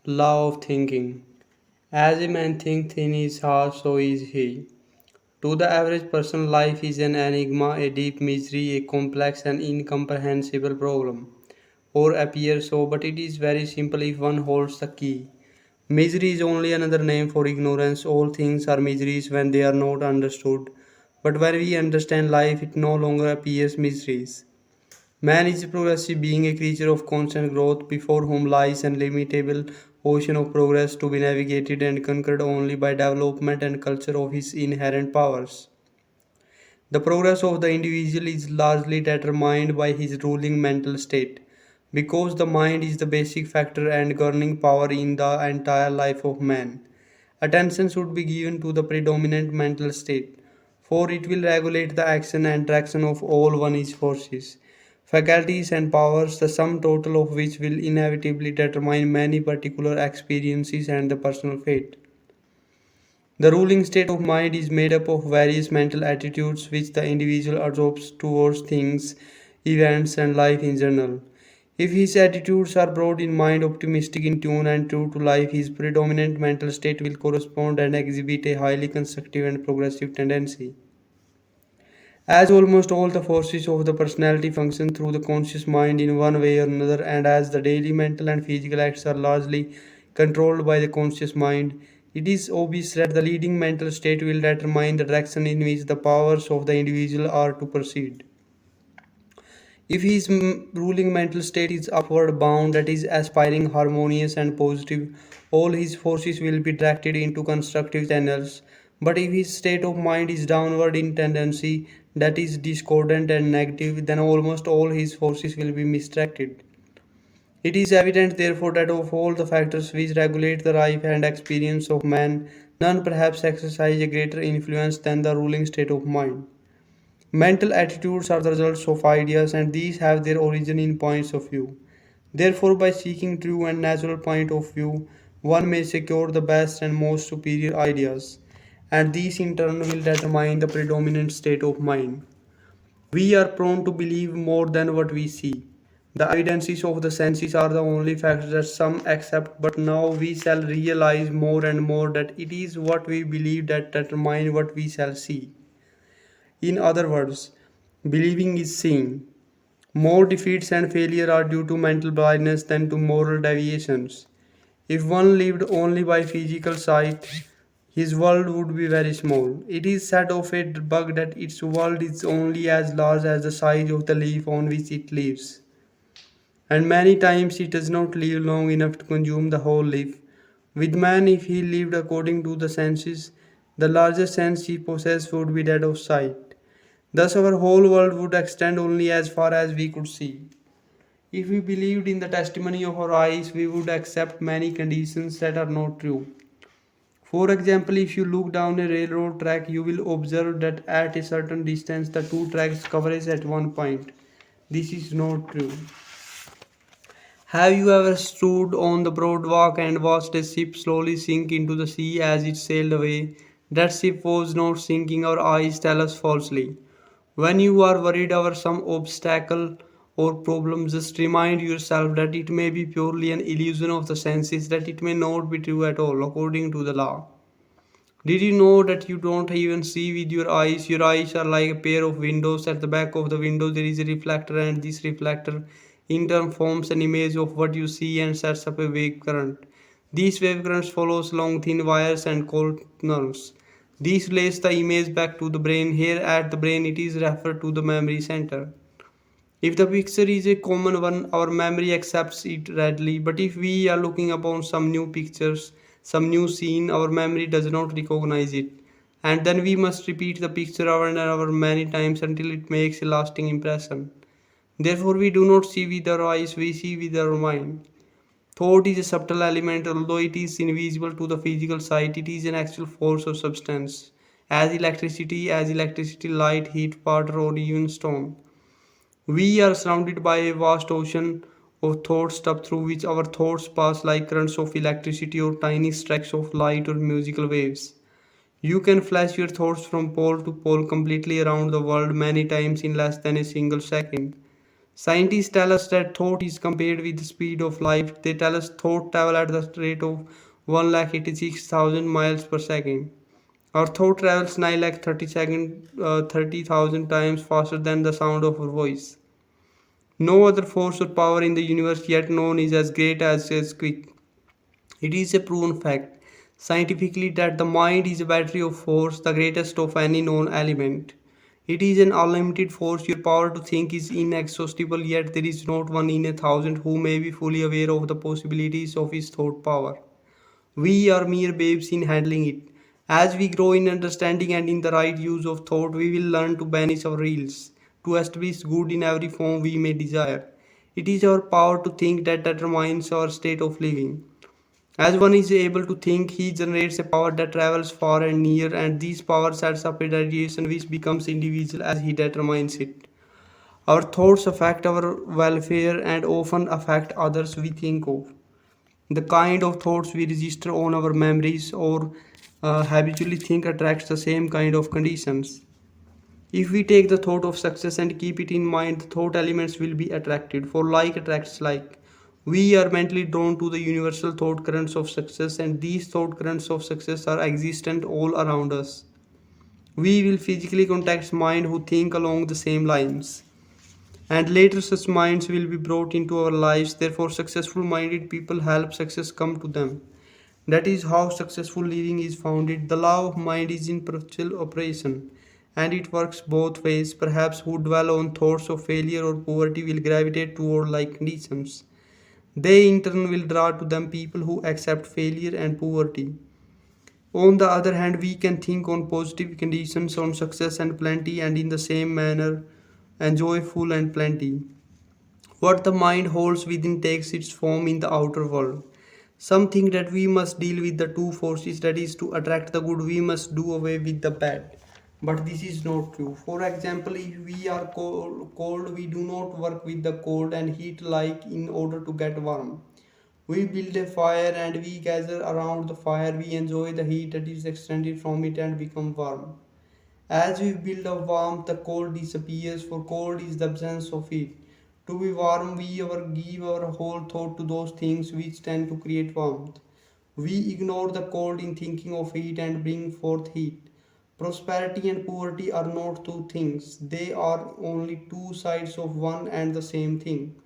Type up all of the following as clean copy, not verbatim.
Law of thinking. As a man thinks in his heart, so is he. To the average person, life is an enigma, a deep mystery, a complex and incomprehensible problem. Or appears so, but it is very simple if one holds the key. Misery is only another name for ignorance. All things are miseries when they are not understood. But when we understand life, it no longer appears miseries. Man is a progressive being, a creature of constant growth, before whom lies an illimitable ocean of progress to be navigated and conquered only by development and culture of his inherent powers. The progress of the individual is largely determined by his ruling mental state, because the mind is the basic factor and governing power in the entire life of man. Attention should be given to the predominant mental state, for it will regulate the action and direction of all one's forces, faculties, and powers, the sum total of which will inevitably determine many particular experiences and the personal fate. The ruling state of mind is made up of various mental attitudes which the individual adopts towards things, events, and life in general. If his attitudes are broad in mind, optimistic in tune, and true to life, his predominant mental state will correspond and exhibit a highly constructive and progressive tendency. As almost all the forces of the personality function through the conscious mind in one way or another, and as the daily mental and physical acts are largely controlled by the conscious mind, it is obvious that the leading mental state will determine the direction in which the powers of the individual are to proceed. If his ruling mental state is upward bound, that is, aspiring, harmonious, and positive, all his forces will be directed into constructive channels. But if his state of mind is downward in tendency, that is, discordant and negative, then almost all his forces will be misdirected. It is evident, therefore, that of all the factors which regulate the life and experience of man, none perhaps exercise a greater influence than the ruling state of mind. Mental attitudes are the results of ideas, and these have their origin in points of view. Therefore, by seeking true and natural point of view, one may secure the best and most superior ideas, and these in turn will determine the predominant state of mind. We are prone to believe more than what we see. The evidences of the senses are the only facts that some accept, but now we shall realize more and more that it is what we believe that determine what we shall see. In other words, believing is seeing. More defeats and failure are due to mental blindness than to moral deviations. If one lived only by physical sight, his world would be very small. It is said of a bug that its world is only as large as the size of the leaf on which it lives. And many times it does not live long enough to consume the whole leaf. With man, if he lived according to the senses, the largest sense he possessed would be that of sight. Thus, our whole world would extend only as far as we could see. If we believed in the testimony of our eyes, we would accept many conditions that are not true. For example, if you look down a railroad track, you will observe that at a certain distance the two tracks converge at one point. This is not true. Have you ever stood on the boardwalk and watched a ship slowly sink into the sea as it sailed away? That ship was not sinking, our eyes tell us falsely. When you are worried over some obstacle or problem, just remind yourself that it may be purely an illusion of the senses, that it may not be true at all, according to the law. Did you know that you don't even see with your eyes? Your eyes are like a pair of windows. At the back of the window, there is a reflector, and this reflector in turn forms an image of what you see and sets up a wave current. These wave currents follows along thin wires and called nerves. These relays the image back to the brain. Here at the brain, it is referred to the memory center. If the picture is a common one, our memory accepts it readily. But if we are looking upon some new pictures, some new scene, our memory does not recognize it. And then we must repeat the picture over and over many times until it makes a lasting impression. Therefore, we do not see with our eyes, we see with our mind. Thought is a subtle element, although it is invisible to the physical sight, it is an actual force or substance. As electricity, light, heat, water, or even stone. We are surrounded by a vast ocean of thought stuff through which our thoughts pass like currents of electricity or tiny stretches of light or musical waves. You can flash your thoughts from pole to pole completely around the world many times in less than a single second. Scientists tell us that thought is compared with the speed of light. They tell us thought travel at the rate of 1,86,000 miles per second. Our thought travels 30,000 times faster than the sound of our voice. No other force or power in the universe yet known is as great as quick. It is a proven fact scientifically that the mind is a battery of force, the greatest of any known element. It is an unlimited force. Your power to think is inexhaustible, yet there is not one in a thousand who may be fully aware of the possibilities of his thought power. We are mere babes in handling it. As we grow in understanding and in the right use of thought, we will learn to banish our ills, to establish good in every form we may desire. It is our power to think that determines our state of living. As one is able to think, he generates a power that travels far and near, and this power sets up a radiation which becomes individual as he determines it. Our thoughts affect our welfare and often affect others we think of. The kind of thoughts we register on our memories or habitually think attracts the same kind of conditions. If we take the thought of success and keep it in mind, the thought elements will be attracted, for like attracts like. We are mentally drawn to the universal thought currents of success, and these thought currents of success are existent all around us. We will physically contact minds who think along the same lines, and later such minds will be brought into our lives. Therefore, successful minded people help success come to them. That is how successful living is founded. The law of mind is in perpetual operation, and it works both ways. Perhaps who dwell on thoughts of failure or poverty will gravitate toward like conditions. They in turn will draw to them people who accept failure and poverty. On the other hand, we can think on positive conditions, on success and plenty, and in the same manner enjoy full and plenty. What the mind holds within takes its form in the outer world. Something that we must deal with the two forces, that is, to attract the good, we must do away with the bad. But this is not true. For example, if we are cold, we do not work with the cold and heat like in order to get warm. We build a fire and we gather around the fire. We enjoy the heat that is extended from it and become warm. As we build up warmth, the cold disappears, for cold is the absence of heat. To be warm, we give our whole thought to those things which tend to create warmth. We ignore the cold in thinking of heat and bring forth heat. Prosperity and poverty are not two things, they are only two sides of one and the same thing.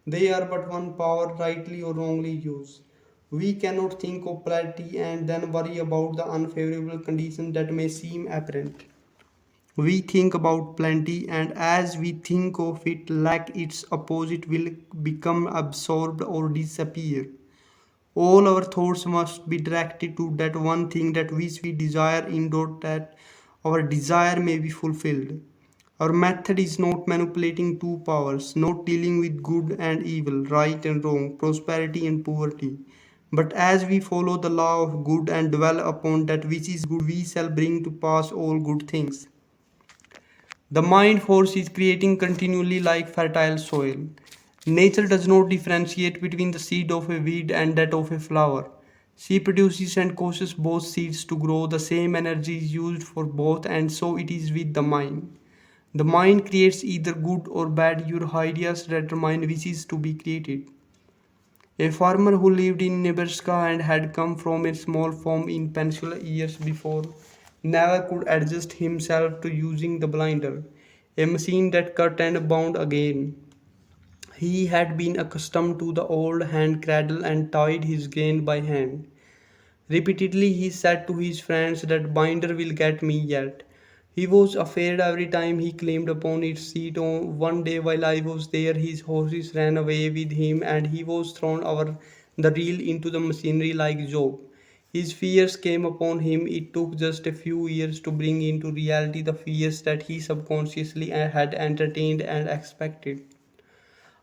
They are but one power, rightly or wrongly used. We cannot think of plenty and then worry about the unfavorable conditions that may seem apparent. We think about plenty, and as we think of it, lack its opposite will become absorbed or disappear. All our thoughts must be directed to that one thing that which we desire in order that our desire may be fulfilled. Our method is not manipulating two powers, not dealing with good and evil, right and wrong, prosperity and poverty. But as we follow the law of good and dwell upon that which is good, we shall bring to pass all good things. The mind force is creating continually like fertile soil. Nature does not differentiate between the seed of a weed and that of a flower. She produces and causes both seeds to grow. The same energy is used for both, and so it is with the mind. The mind creates either good or bad. Your ideas determine which is to be created. A farmer who lived in Nebraska and had come from a small farm in Peninsula years before never could adjust himself to using the blinder, a machine that cut and bound again. He had been accustomed to the old hand cradle and tied his grain by hand. Repeatedly he said to his friends that binder will get me yet. He was afraid every time he climbed upon its seat. One day while I was there, his horses ran away with him and he was thrown over the reel into the machinery like Job. His fears came upon him. It took just a few years to bring into reality the fears that he subconsciously had entertained and expected.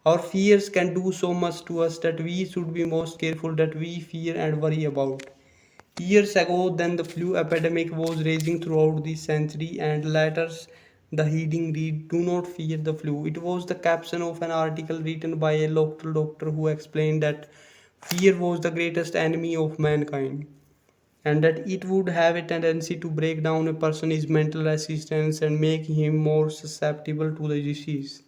Our fears can do so much to us that we should be most careful that we fear and worry about. Years ago, then the flu epidemic was raging throughout the century, and letters the heading read, "Do not fear the flu." It was the caption of an article written by a local doctor who explained that fear was the greatest enemy of mankind, and that it would have a tendency to break down a person's mental resistance and make him more susceptible to the disease.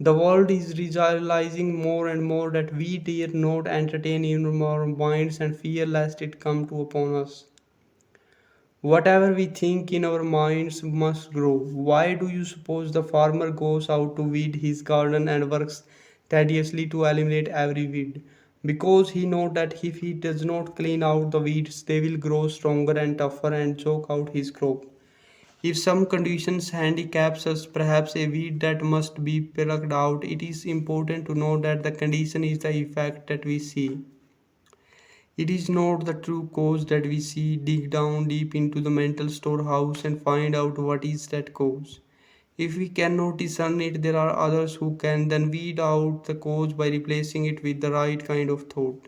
The world is realizing more and more that we dare not entertain in our minds and fear lest it come to upon us. Whatever we think in our minds must grow. Why do you suppose the farmer goes out to weed his garden and works tediously to eliminate every weed? Because he knows that if he does not clean out the weeds, they will grow stronger and tougher and choke out his crop. If some conditions handicaps us, perhaps a weed that must be plucked out, it is important to know that the condition is the effect that we see. It is not the true cause that we see. Dig down deep into the mental storehouse and find out what is that cause. If we cannot discern it, there are others who can then weed out the cause by replacing it with the right kind of thought.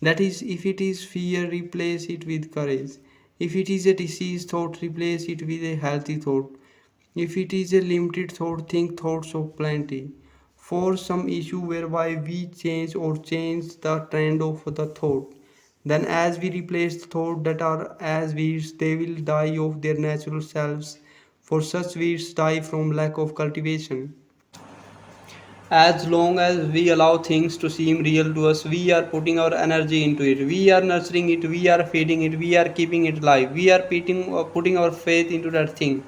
That is, if it is fear, replace it with courage. If it is a diseased thought, replace it with a healthy thought. If it is a limited thought, think thoughts of plenty. For some issue whereby we change the trend of the thought, then as we replace the thought that are as weeds, they will die of their natural selves. For such weeds die from lack of cultivation. As long as we allow things to seem real to us, we are putting our energy into it. We are nurturing it, we are feeding it, we are keeping it alive. We are putting our faith into that thing.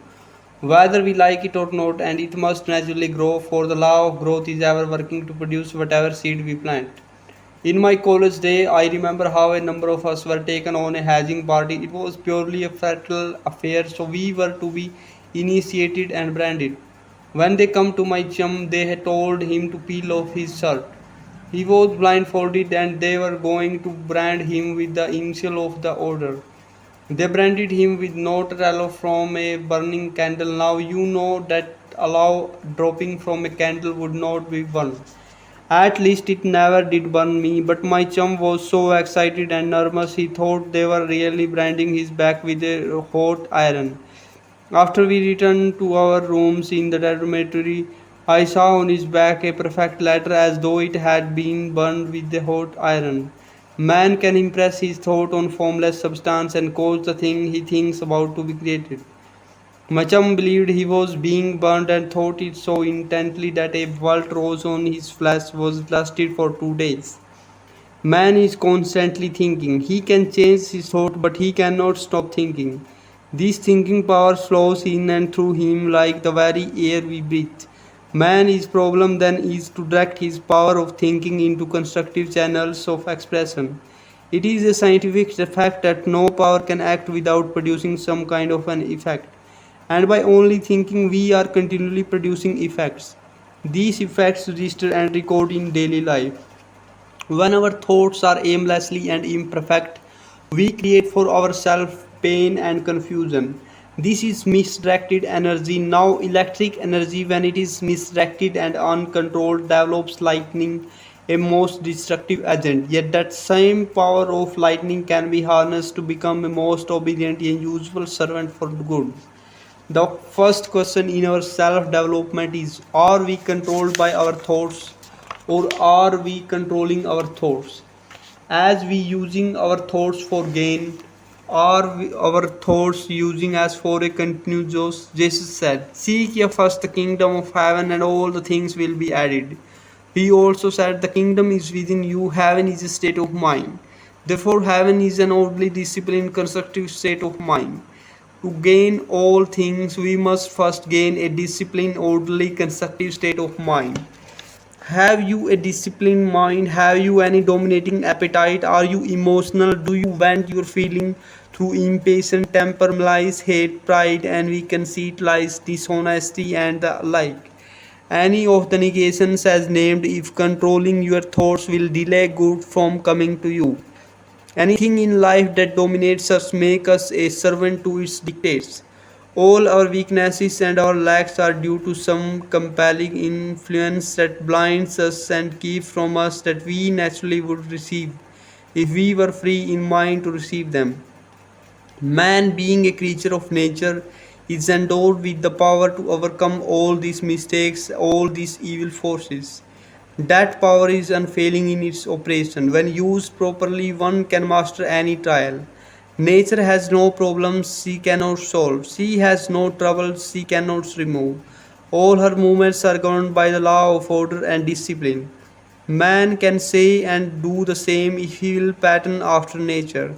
Whether we like it or not, and it must naturally grow, for the law of growth is ever working to produce whatever seed we plant. In my college day, I remember how a number of us were taken on a hazing party. It was purely a fraternal affair, so we were to be initiated and branded. When they come to my chum, they had told him to peel off his shirt. He was blindfolded and they were going to brand him with the initial of the order. They branded him with note tallow from a burning candle. Now you know that allow dropping from a candle would not be burned. At least it never did burn me, but my chum was so excited and nervous he thought they were really branding his back with a hot iron. After we returned to our rooms in the dormitory, I saw on his back a perfect letter as though it had been burned with a hot iron. Man can impress his thought on formless substance and cause the thing he thinks about to be created. Macham believed he was being burned and thought it so intently that a bolt rose on his flesh was lasted for 2 days. Man is constantly thinking. He can change his thought, but he cannot stop thinking. This thinking power flows in and through him like the very air we breathe. Man's problem then is to direct his power of thinking into constructive channels of expression. It is a scientific fact that no power can act without producing some kind of an effect. And by only thinking, we are continually producing effects. These effects register and record in daily life. When our thoughts are aimlessly and imperfect, we create for ourselves pain and confusion. This is misdirected energy. Now, electric energy, when it is misdirected and uncontrolled, develops lightning, a most destructive agent. Yet, that same power of lightning can be harnessed to become a most obedient and useful servant for good. The first question in our self development is, are we controlled by our thoughts or are we controlling our thoughts? As we using our thoughts for gain, are our thoughts using us for a continuous? Jesus said, seek ye first the kingdom of heaven and all the things will be added. He also said, the kingdom is within you, heaven is a state of mind. Therefore, heaven is an orderly, disciplined, constructive state of mind. To gain all things, we must first gain a disciplined, orderly, constructive state of mind. Have you a disciplined mind? Have you any dominating appetite? Are you emotional? Do you vent your feeling through impatience, temper, malice, hate, pride, envy, conceit, lies, dishonesty, and the like? Any of the negations as named, if controlling your thoughts, will delay good from coming to you. Anything in life that dominates us make us a servant to its dictates. All our weaknesses and our lacks are due to some compelling influence that blinds us and keeps from us that we naturally would receive if we were free in mind to receive them. Man, being a creature of nature, is endowed with the power to overcome all these mistakes, all these evil forces. That power is unfailing in its operation. When used properly, one can master any trial. Nature has no problems she cannot solve. She has no troubles she cannot remove. All her movements are governed by the law of order and discipline. Man can say and do the same if he will pattern after nature.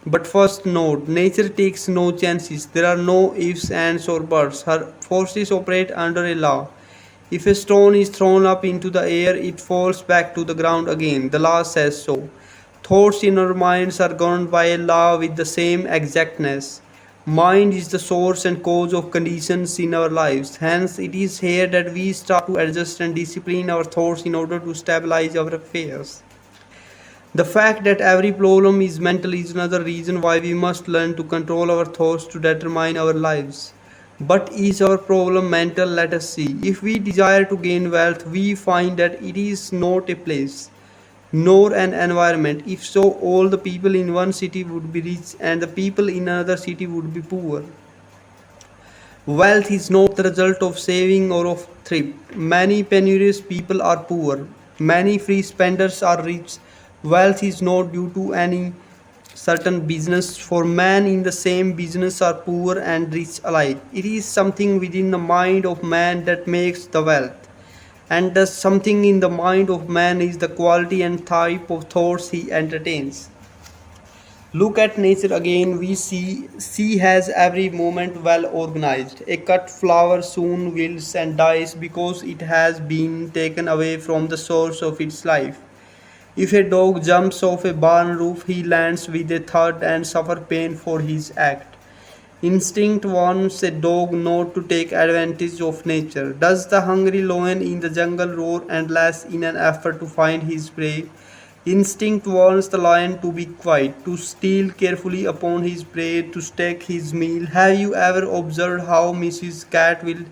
But first note, nature takes no chances. There are no ifs, ands, or buts. Her forces operate under a law. If a stone is thrown up into the air, it falls back to the ground again. The law says so. Thoughts in our minds are governed by a law with the same exactness. Mind is the source and cause of conditions in our lives. Hence, it is here that we start to adjust and discipline our thoughts in order to stabilize our affairs. The fact that every problem is mental is another reason why we must learn to control our thoughts to determine our lives. But is our problem mental? Let us see. If we desire to gain wealth, we find that it is not a place nor an environment. If so, all the people in one city would be rich and the people in another city would be poor. Wealth is not the result of saving or of thrift. Many penurious people are poor. Many free spenders are rich. Wealth is not due to any certain business, for men in the same business are poor and rich alike. It is something within the mind of man that makes the wealth. And the something in the mind of man is the quality and type of thoughts he entertains. Look at nature again. We see she has every moment well organized. A cut flower soon wilts and dies because it has been taken away from the source of its life. If a dog jumps off a barn roof, he lands with a thud and suffers pain for his act. Instinct warns a dog not to take advantage of nature. Does the hungry lion in the jungle roar and lash in an effort to find his prey? Instinct warns the lion to be quiet, to steal carefully upon his prey, to stake his meal. Have you ever observed how Mrs. Cat will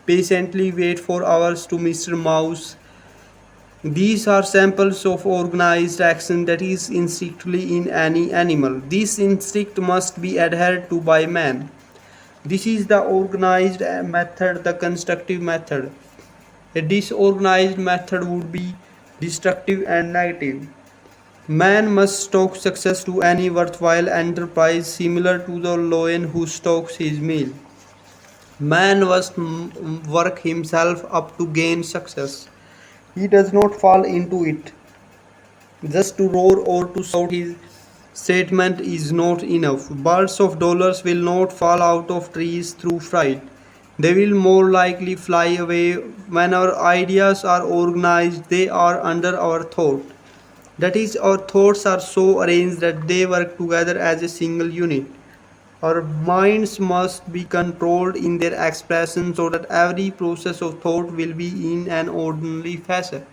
patiently wait for hours to Mr. Mouse? These are samples of organized action that is instinctively in any animal. This instinct must be adhered to by man. This is the organized method, the constructive method. A disorganized method would be destructive and negative. Man must stoke success to any worthwhile enterprise, similar to the lion who stalks his meal. Man must work himself up to gain success. He does not fall into it. Just to roar or to shout his statement is not enough. Birds of dollars will not fall out of trees through fright. They will more likely fly away. When our ideas are organized, they are under our thought. That is, our thoughts are so arranged that they work together as a single unit. Our minds must be controlled in their expression so that every process of thought will be in an orderly fashion.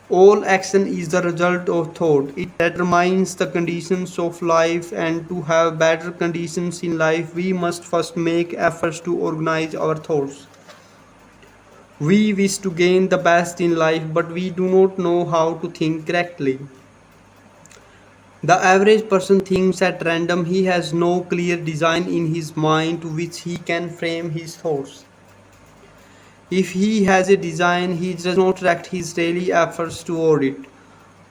All action is the result of thought. It determines the conditions of life, and to have better conditions in life, we must first make efforts to organize our thoughts. We wish to gain the best in life, but we do not know how to think correctly. The average person thinks at random. He has no clear design in his mind to which he can frame his thoughts. If he has a design, he does not direct his daily efforts toward it.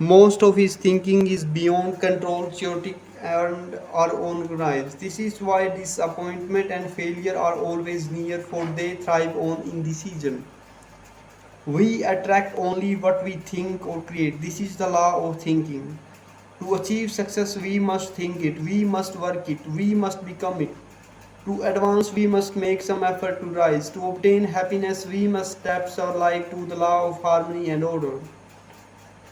Most of his thinking is beyond control, chaotic, and unorganized. This is why disappointment and failure are always near, for they thrive on indecision. We attract only what we think or create. This is the law of thinking. To achieve success, we must think it, we must work it, we must become it. To advance, we must make some effort to rise. To obtain happiness, we must adapt our life to the law of harmony and order.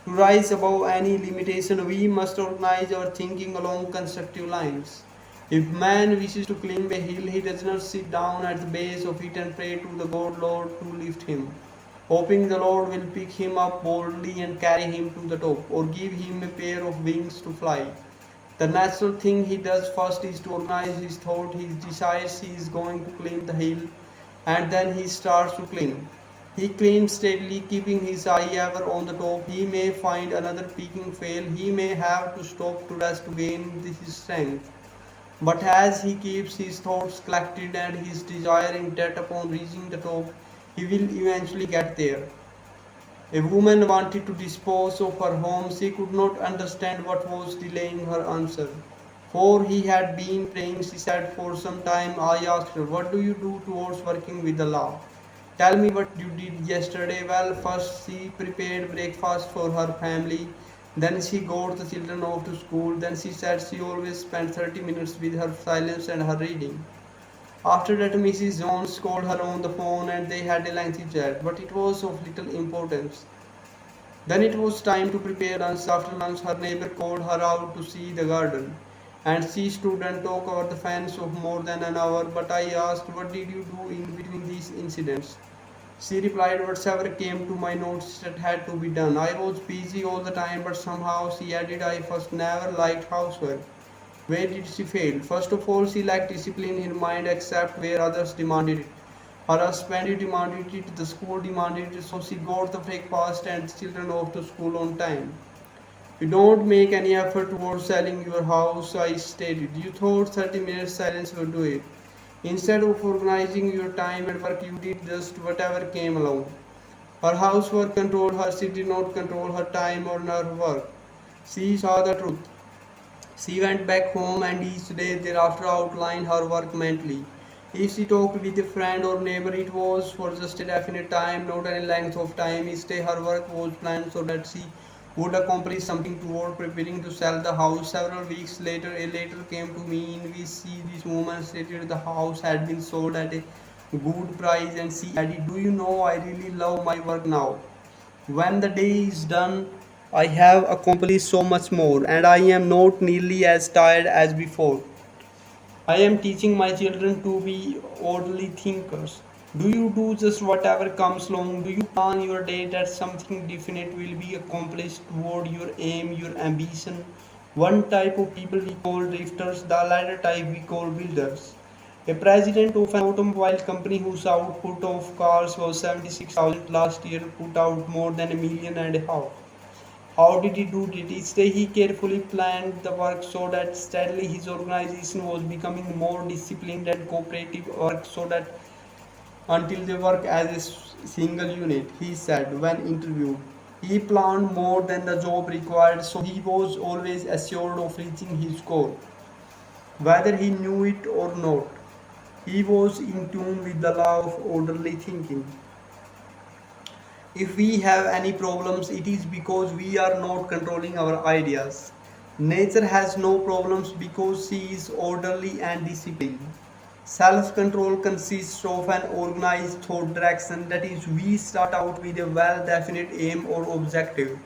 To rise above any limitation, we must organize our thinking along constructive lines. If man wishes to climb a hill, he does not sit down at the base of it and pray to the God Lord to lift him, hoping the Lord will pick him up boldly and carry him to the top, or give him a pair of wings to fly. The natural thing he does first is to organize his thought. He decides he is going to climb the hill, and then he starts to climb. He climbs steadily, keeping his eye ever on the top. He may find another peaking fail. He may have to stop to rest to gain his strength. But as he keeps his thoughts collected and his desire intact upon reaching the top, he will eventually get there. A woman wanted to dispose of her home. She could not understand what was delaying her answer. For he had been praying, she said. For some time I asked her, what do you do towards working with Allah? Tell me what you did yesterday. Well, first she prepared breakfast for her family. Then she got the children off to school. Then she said she always spent 30 minutes with her silence and her reading. After that, Mrs. Jones called her on the phone and they had a lengthy chat, but it was of little importance. Then it was time to prepare lunch. After lunch, her neighbor called her out to see the garden. And she stood and talked over the fence for more than an hour. But I asked, what did you do in between these incidents? She replied, whatever came to my notes that had to be done. I was busy all the time, but somehow she added, I first never liked housework. Where did she fail? First of all, she lacked discipline in mind except where others demanded it. Her husband demanded it, the school demanded it, so she got the breakfast and the children off to school on time. You don't make any effort towards selling your house, I stated. You thought 30 minutes silence would do it. Instead of organizing your time and work, you did just whatever came along. Her housework controlled her, she did not control her time or her work. She saw the truth. She went back home and each day thereafter outlined her work mentally. If she talked with a friend or neighbor, it was for just a definite time, not any length of time. Each day her work was planned so that she would accomplish something toward preparing to sell the house. Several weeks later, a letter came to me in which this woman stated the house had been sold at a good price and she added, do you know I really love my work now. When the day is done, I have accomplished so much more and I am not nearly as tired as before. I am teaching my children to be orderly thinkers. Do you do just whatever comes along? Do you plan your day that something definite will be accomplished toward your aim, your ambition? One type of people we call drifters, the latter type we call builders. A president of an automobile company whose output of cars was 76,000 last year put out more than 1.5 million. How did he do it? Each day he carefully planned the work so that steadily his organization was becoming more disciplined and cooperative work so that until they work as a single unit, he said when interviewed. He planned more than the job required, so he was always assured of reaching his goal. Whether he knew it or not, he was in tune with the law of orderly thinking. If we have any problems, it is because we are not controlling our ideas. Nature has no problems because she is orderly and disciplined. Self control consists of an organized thought direction, that is, we start out with a well defined aim or objective.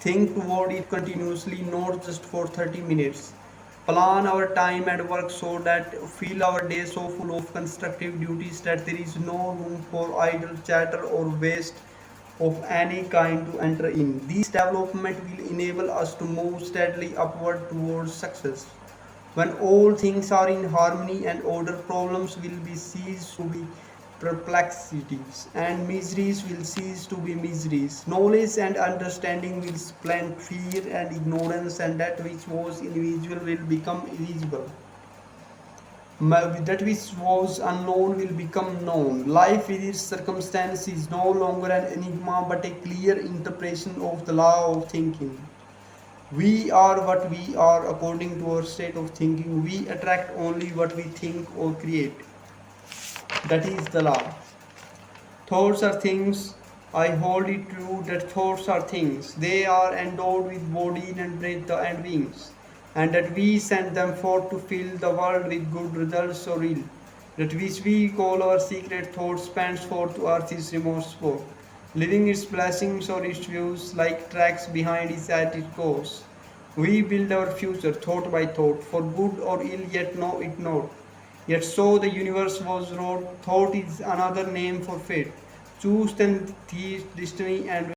Think toward it continuously, not just for 30 minutes. Plan our time and work so that fill our day so full of constructive duties that there is no room for idle chatter or waste of any kind to enter in. This development will enable us to move steadily upward towards success. When all things are in harmony and order, problems will be ceased to be perplexities, and miseries will cease to be miseries. Knowledge and understanding will supplant fear and ignorance, and that which was invisible will become visible. That which was unknown will become known. Life with its circumstances is no longer an enigma but a clear interpretation of the law of thinking. We are what we are according to our state of thinking. We attract only what we think or create. That is the law. Thoughts are things. I hold it true that thoughts are things. They are endowed with body and breath and wings, and that we send them forth to fill the world with good results or ill. That which we call our secret thought spans forth to earth is remote sport, leaving its blessings or its views like tracks behind it at its course. We build our future thought by thought, for good or ill, yet know it not. Yet so the universe was wrought. Thought is another name for fate. Choose then thieves, destiny, and